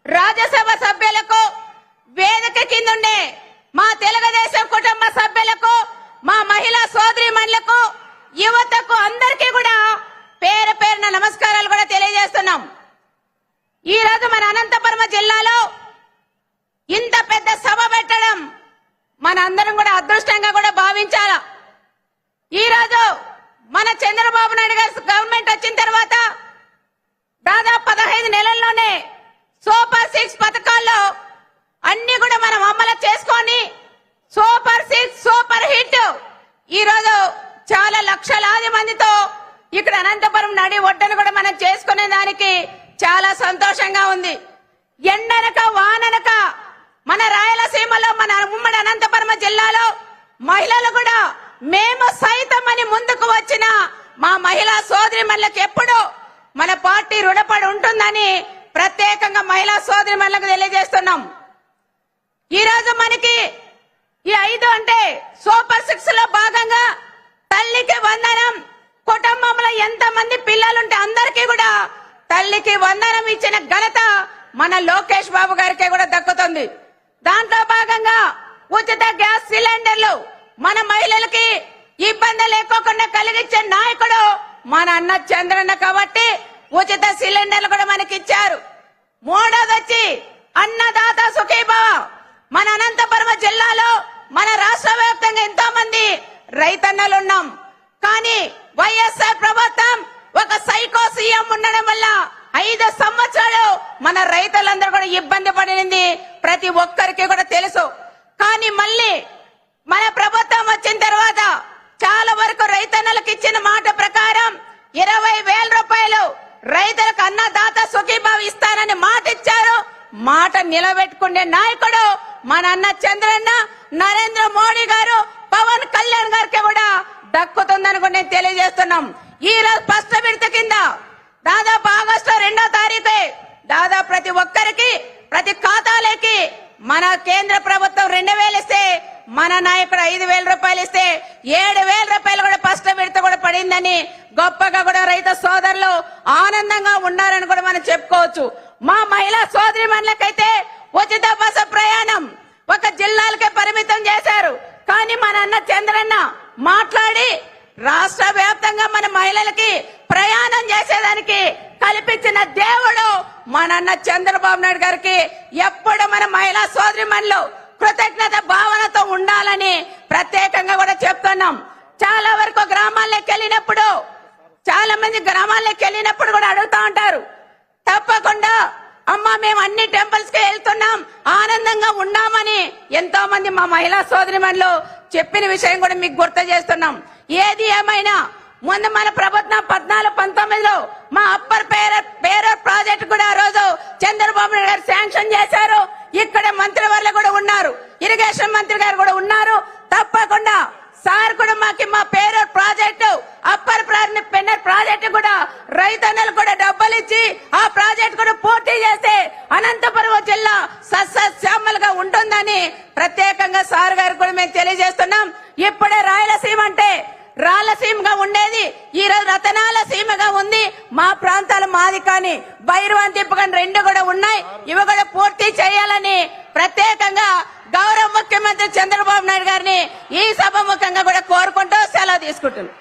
రాజ్యసభ సభ్యులకు, వేదిక కిందుండే మా తెలుగుదేశం కుటుంబ సభ్యులకు, మా మహిళా సోదరీమణులకు, యువతకు అందరికీ కూడా పేరు పేరున నమస్కారాలు కూడా తెలియజేస్తున్నాం. ఈ రోజు మన అనంతపురం జిల్లాలో ఇంత పెద్ద సభ పెట్టడం మన అందరం కూడా అదృష్టంగా కూడా భావించాలా. ఈ రోజు మన చంద్రబాబు నాయుడు గారి గవర్నమెంట్ వచ్చిన తర్వాత దాదాపు 15 నెలల్లోనే సూపర్ 6 పథకాల్లో అన్ని కూడా మనం అమలు చేసుకొని సూపర్ 6 సూపర్ హిట్ ఈ రోజు చాలా లక్షలాది మందితో ఇక్కడ అనంతపురం నడి ఒడ్డును కూడా మనం చేసుకునే దానికి చాలా సంతోషంగా ఉంది. ఎండనక వాననక మన రాయలసీమలో, మన ఉమ్మడి అనంతపురం జిల్లాలో మహిళలు కూడా మేము సైతం అని ముందుకు వచ్చిన మా మహిళా సోదరీమణులకు ఎప్పుడు మన పార్టీ రుణపడి ఉంటుందని ప్రత్యేకంగా మహిళా సోదరీమణులకు తెలియజేస్తున్నాం. ఈ రోజు మనకి ఈ 5 అంటే సూపర్ 6 లో భాగంగా తల్లికి వందనం, కుటుంబంలో ఎంత మంది పిల్లలుంటే అందరికీ కూడా తల్లికి వందనం ఇచ్చిన ఘనత మన లోకేష్ బాబు గారికి కూడా దక్కుతుంది. దాంట్లో భాగంగా ఉచిత గ్యాస్ సిలిండర్లు మన మహిళలకి ఇబ్బంది లేకోకుండా కలిగించే నాయకుడు మన అన్న చంద్రన్న కాబట్టి ఉచిత సిలిండర్లు కూడా మనకి ఇచ్చారు. మూడోది వచ్చి అన్నదాత సుఖీభవ. మన అనంతపురం జిల్లాలో మన రాష్ట్ర వ్యాప్తంగా ఎంతో మంది రైతన్నలు ఉన్నాం. కానీ వైఎస్ఆర్ ప్రభుత్వం ఒక సైకో సీఎం ఉండడం వల్ల 5 సంవత్సరాలు మన రైతులందరూ కూడా ఇబ్బంది పడింది ప్రతి ఒక్కరికి కూడా తెలుసు. కానీ మళ్ళీ మన ప్రభుత్వం వచ్చిన తర్వాత చాలా వరకు రైతన్నలకు ఇచ్చిన మాట ప్రకారం 20,000 రూపాయలు రైతులకు అన్నదాత సుఖీభావ ఇస్తానని మాట ఇచ్చారు. మాట నిలబెట్టుకునే నాయకుడు మన అన్న చంద్రన్న, నరేంద్ర మోడీ గారు, పవన్ కళ్యాణ్ గారికి కూడా దక్కుతుందని కూడా నేను తెలియజేస్తున్నాం. ఈ రోజు ఫస్ట్ విడత కింద దాదాపు ఆగస్టు 2వ తారీఖు దాదాపు ప్రతి ఒక్కరికి ప్రతి ఖాతాలోకి మన కేంద్ర ప్రభుత్వం 2,000 ఇస్తే మన నాయకుడు 5,000 రూపాయలు ఇస్తే 7,000 రూపాయలు కూడా ఫస్ట్ విడత కూడా పడిందని గొప్పగా కూడా రైతు సోదరులు ఆనందంగా ఉన్నారని కూడా మనం చెప్పుకోవచ్చు. మా మహిళా సోదరీమణులకైతే ఉచిత బస్సు ప్రయాణం ఒక జిల్లాలకే పరిమితం చేశారు. కానీ మన అన్న చంద్రన్న మాట్లాడి రాష్ట్ర వ్యాప్తంగా మన మహిళలకి ప్రయాణం చేసేదానికి కల్పించిన దేవుడు మన అన్న చంద్రబాబు నాయుడు గారికి ఎప్పుడు మన మహిళా సోదరీమణులు కృతజ్ఞత భావనతో ఉండాలని ప్రత్యేకంగా కూడా చెప్తున్నాం. చాలా వరకు గ్రామాల్లోకి వెళ్ళినప్పుడు చాలా మంది గ్రామాల్లోకి వెళ్ళినప్పుడు కూడా అడుగుతా ఉంటారు, తప్పకుండా అమ్మా మేము అన్ని టెంపుల్స్ కి వెళ్తున్నాం, ఆనందంగా ఉన్నామని ఎంతో మంది మా మహిళా సోదరీమణులు చెప్పిన విషయం కూడా మీకు గుర్తు చేస్తున్నాం. ఏది ఏమైనా ముందు మన ప్రభుత్వం 14-19లో మా అప్పర్ పేరూర్ ప్రాజెక్ట్ కూడా ఆ రోజు చంద్రబాబు నాయుడు గారు శాంక్షన్ చేశారు. ఇక్కడ మంత్రి వాళ్ళు కూడా ఉన్నారు, ఇరిగేషన్ మంత్రి గారు కూడా ఉన్నారు. తప్పకుండా సార్ కూడా మాకి మా Perur project, upper Pennar project కూడా రైతన్నలు కూడా డబ్బులు ఇచ్చి ఆ ప్రాజెక్ట్ కూడా పూర్తి చేస్తే అనంతపురం జిల్లా సస్యశ్యామలుగా ఉంటుందని ప్రత్యేకంగా సార్ గారు కూడా మేము తెలియజేస్తున్నాం. ఇప్పుడే రాయలసీమ అంటే రాయలసీమగా ఉండేది ఈ రోజు రతనాల సీమగా ఉంది. మా ప్రాంతాలు మాది కానీ భైరవాన్ తిప్పగాని 2 కూడా ఉన్నాయి. ఇవి కూడా పూర్తి చేయాలని ప్రత్యేకంగా గౌరవ ముఖ్యమంత్రి చంద్రబాబు నాయుడు గారిని ఈ సభ ముఖంగా కూడా కోరుకుంటూ సెలవు తీసుకుంటున్నాను.